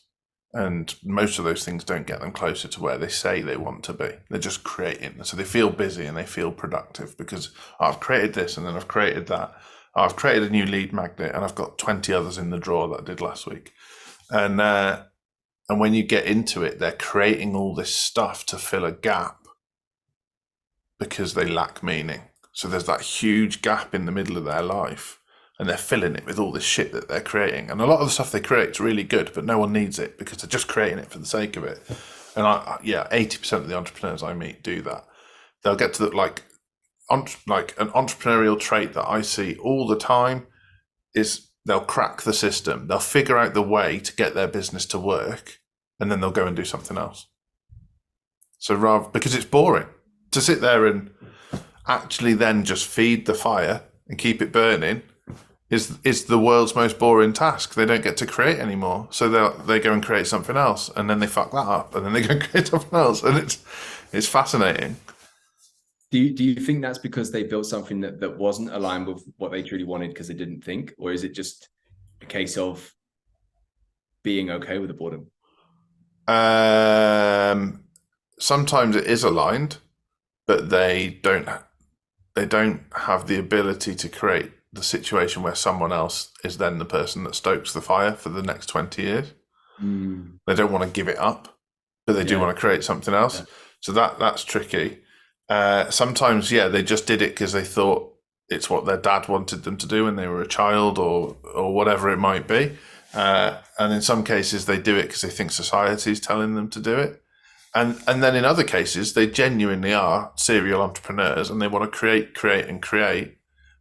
And most of those things don't get them closer to where they say they want to be. They're just creating. So they feel busy and they feel productive because I've created this and then I've created that. I've created a new lead magnet and I've got 20 others in the drawer that I did last week. And when you get into it, they're creating all this stuff to fill a gap because they lack meaning. So there's that huge gap in the middle of their life and they're filling it with all this shit that they're creating. And a lot of the stuff they create is really good, but no one needs it because they're just creating it for the sake of it. And 80% of the entrepreneurs I meet do that. They'll get to like an entrepreneurial trait that I see all the time is they'll crack the system. They'll figure out the way to get their business to work and then they'll go and do something else. So because it's boring to sit there and actually then just feed the fire and keep it burning is the world's most boring task. They don't get to create anymore, so they go and create something else, and then they fuck that up, and then they go and create something else, and it's fascinating. Do you think that's because they built something that wasn't aligned with what they truly wanted because they didn't think, or is it just a case of being okay with the boredom? Sometimes it is aligned, but they don't have the ability to create the situation where someone else is then the person that stokes the fire for the next 20 years. Mm. They don't want to give it up, but they do Yeah. want to create something else. Yeah. So that's tricky. Sometimes, yeah, they just did it because they thought it's what their dad wanted them to do when they were a child or whatever it might be. And in some cases, they do it because they think society is telling them to do it. And then in other cases, they genuinely are serial entrepreneurs and they want to create, and create,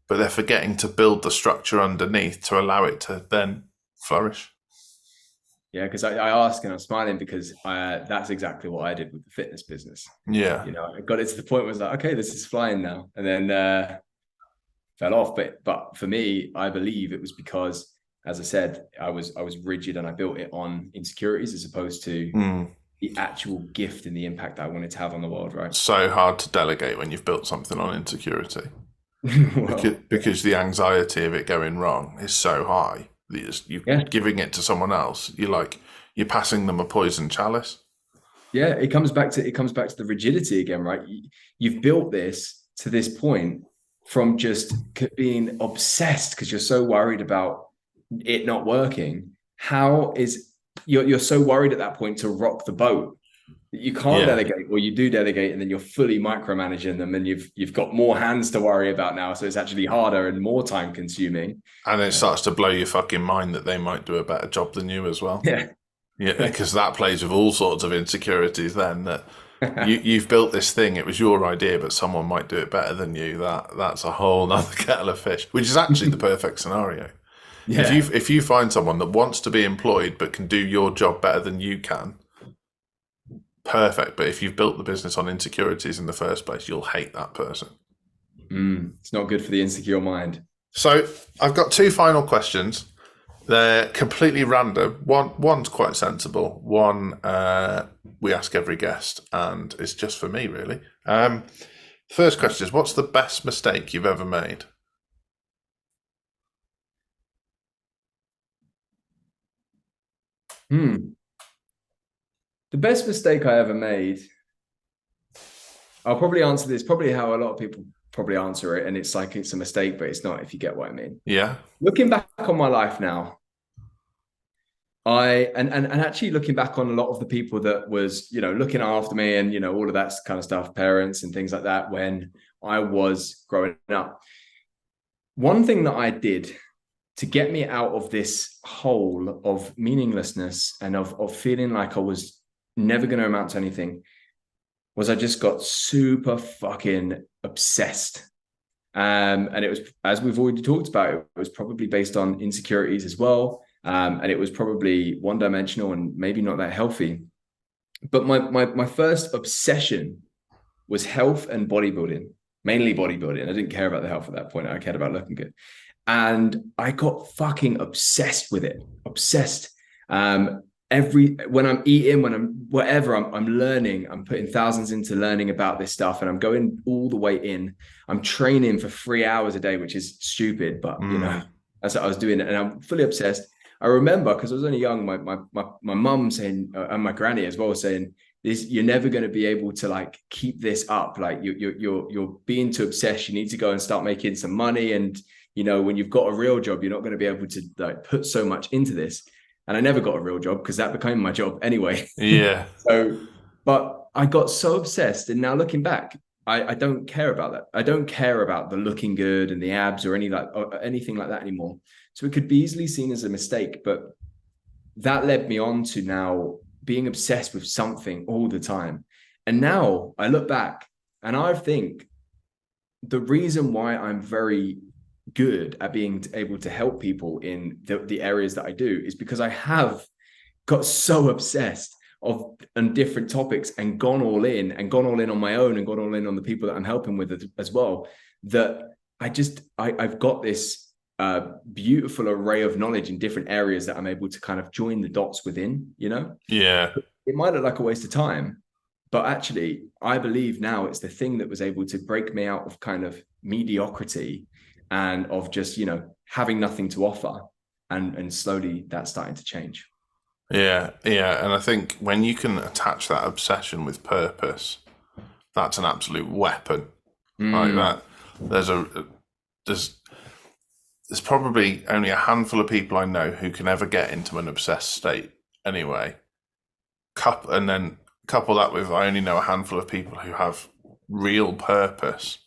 but they're forgetting to build the structure underneath to allow it to then flourish. Yeah, because I ask and I'm smiling because that's exactly what I did with the fitness business. Yeah. I got it to the point where I was like, okay, this is flying now, and then fell off. But for me, I believe it was because, as I said, I was rigid and I built it on insecurities as opposed to the actual gift and the impact that I wanted to have on the world. Right. So hard to delegate when you've built something on insecurity. Well, Because the anxiety of it going wrong is so high that you're yeah, giving it to someone else. You're passing them a poison chalice. yeah. It comes back to the rigidity again, right? You've built this to this point from just being obsessed because you're so worried about it not working. How is you're so worried at that point to rock the boat You can't delegate, or you do delegate, and then you're fully micromanaging them, and you've got more hands to worry about now. So it's actually harder and more time consuming. And it starts to blow your fucking mind that they might do a better job than you as well. Yeah. Yeah, because that plays with all sorts of insecurities then, that you've built this thing, it was your idea, but someone might do it better than you. That's a whole other kettle of fish, which is actually the perfect scenario. Yeah. If you find someone that wants to be employed but can do your job better than you can, perfect. But if you've built the business on insecurities in the first place, you'll hate that person. It's not good for the insecure mind. So I've got two final questions. They're completely random. One's quite sensible. One we ask every guest, and it's just for me, really. First question is, what's the best mistake you've ever made? The best mistake I ever made, I'll probably answer this probably how a lot of people probably answer it, and it's like it's a mistake, but it's not, if you get what I mean. Yeah. Looking back on my life now, and actually looking back on a lot of the people that was, looking after me and, all of that kind of stuff, parents and things like that, when I was growing up. One thing that I did to get me out of this hole of meaninglessness and of feeling like I was never going to amount to anything was I just got super fucking obsessed. And it was, as we've already talked about, it was probably based on insecurities as well. And it was probably one-dimensional and maybe not that healthy. But my first obsession was health and bodybuilding, mainly bodybuilding. I didn't care about the health at that point. I cared about looking good. And I got fucking obsessed with it. Obsessed. When I'm eating, when I'm whatever, I'm learning. I'm putting thousands into learning about this stuff, and I'm going all the way in. I'm training for 3 hours a day, which is stupid, but that's what I was doing, and I'm fully obsessed. I remember, because I was only young, my mum saying, and my granny as well, saying, "This, you're never going to be able to like keep this up. Like you're being too obsessed. You need to go and start making some money, and when you've got a real job, you're not going to be able to like put so much into this." And I never got a real job because that became my job anyway. Yeah. But I got so obsessed. And now looking back, I don't care about that. I don't care about the looking good and the abs or anything like that anymore. So it could be easily seen as a mistake, but that led me on to now being obsessed with something all the time. And now I look back and I think the reason why I'm very good at being able to help people in the areas that I do is because I have got so obsessed on different topics and gone all in on my own and gone all in on the people that I'm helping with as well, that I've got this beautiful array of knowledge in different areas that I'm able to kind of join the dots within, Yeah. It might look like a waste of time, but actually I believe now it's the thing that was able to break me out of kind of mediocrity and of just, having nothing to offer, and slowly that's starting to change. Yeah. And I think when you can attach that obsession with purpose, that's an absolute weapon. Like that. There's probably only a handful of people I know who can ever get into an obsessed state anyway. And then couple that with, I only know a handful of people who have real purpose.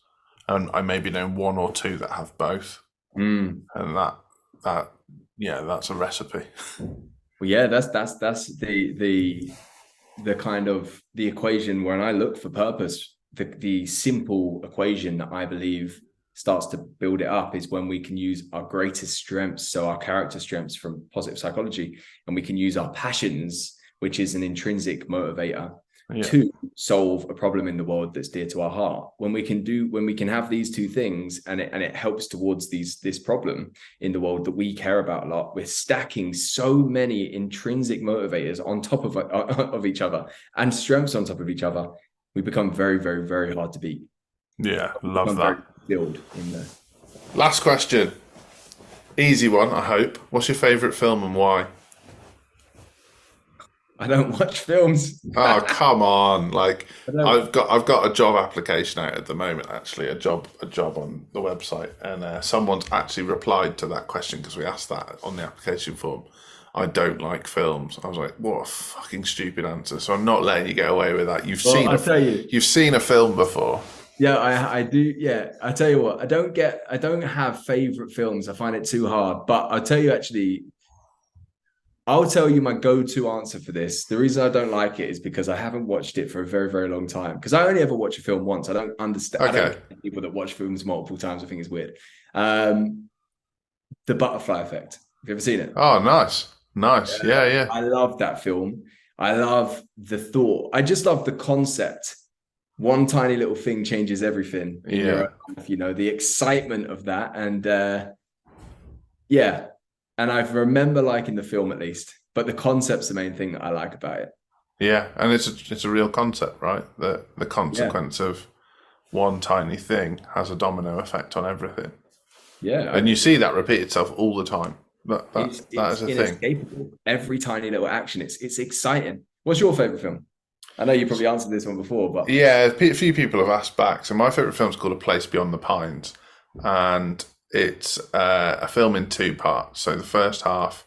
And I maybe know one or two that have both, and that's a recipe. Well, yeah, that's the kind of the equation when I look for purpose. The simple equation that I believe starts to build it up is when we can use our greatest strengths, so our character strengths from positive psychology, and we can use our passions, which is an intrinsic motivator, to solve a problem in the world that's dear to our heart. When we can have these two things and it helps towards this problem in the world that we care about a lot, we're stacking so many intrinsic motivators on top of each other and strengths on top of each other, we become very, very, very hard to beat. Yeah, love that. Build in there. Last question. Easy one, I hope. What's your favourite film and why? I don't watch films. Oh, come on. Like I've got a job application out at the moment, actually, a job on the website, and someone's actually replied to that question because we asked that on the application form. I don't like films. I was like, what a fucking stupid answer. So I'm not letting you get away with that. Well, I'll tell you. You've seen a film before. Yeah, I do. Yeah, I tell you what, I don't have favorite films. I find it too hard. But I'll tell you actually, I'll tell you my go-to answer for this. The reason I don't like it is because I haven't watched it for a very, very long time. Because I only ever watch a film once. I don't understand. I don't get people that watch films multiple times. I think it's weird. The Butterfly Effect. Have you ever seen it? Oh, nice. Nice. Yeah. I love that film. I love the thought. I just love the concept. One tiny little thing changes everything in your own life, the excitement of that. And and I remember liking the film at least, but the concept's the main thing that I like about it. Yeah, and it's a real concept, right? The consequence of one tiny thing has a domino effect on everything. Yeah. And you see that repeat itself all the time. That is a thing. Inescapable. Every tiny little action. It's exciting. What's your favorite film? I know you probably answered this one before, but yeah, a few people have asked back. So my favorite film is called A Place Beyond the Pines, and it's a film in two parts. So the first half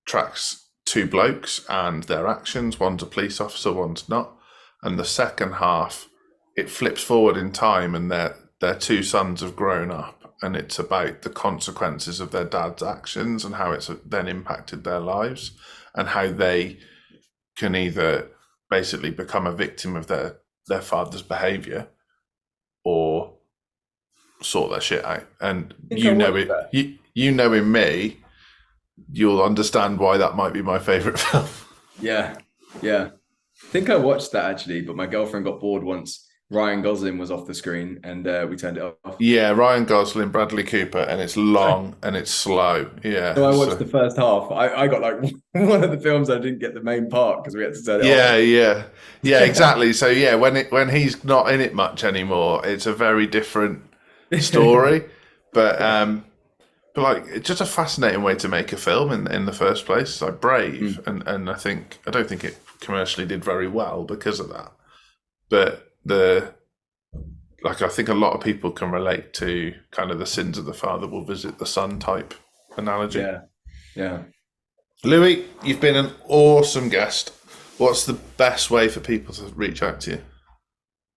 tracks two blokes and their actions. One's a police officer, one's not. And the second half, it flips forward in time, and their two sons have grown up, and it's about the consequences of their dad's actions and how it's then impacted their lives, and how they can either basically become a victim of their father's behavior or sort their shit out. And you knowing me, you'll understand why that might be my favorite film. Yeah. I think I watched that actually, but my girlfriend got bored once Ryan Gosling was off the screen, and we turned it off. Yeah, Ryan Gosling, Bradley Cooper, and it's long and it's slow. Yeah. So I watched the first half. I got like one of the films I didn't get the main part because we had to turn it off. Yeah, exactly. So yeah, when he's not in it much anymore, it's a very different story. But like, it's just a fascinating way to make a film in the first place. It's like brave, and I don't think it commercially did very well because of that. But I think a lot of people can relate to kind of the sins of the father will visit the son type analogy. Yeah. Louis, you've been an awesome guest. What's the best way for people to reach out to you?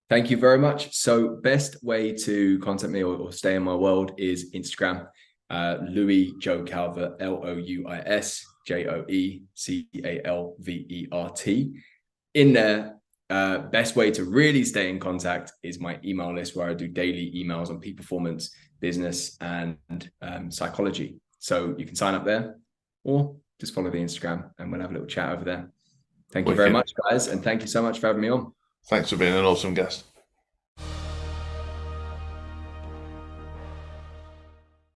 Thank you very much. So best way to contact me or stay in my world is Instagram. Louis Joe Calvert, LOUIS JOECALVERT. In there, best way to really stay in contact is my email list, where I do daily emails on peak performance, business, and psychology. So you can sign up there, or just follow the Instagram, and we'll have a little chat over there. Thank you very much, guys, and thank you so much for having me on. Thanks for being an awesome guest.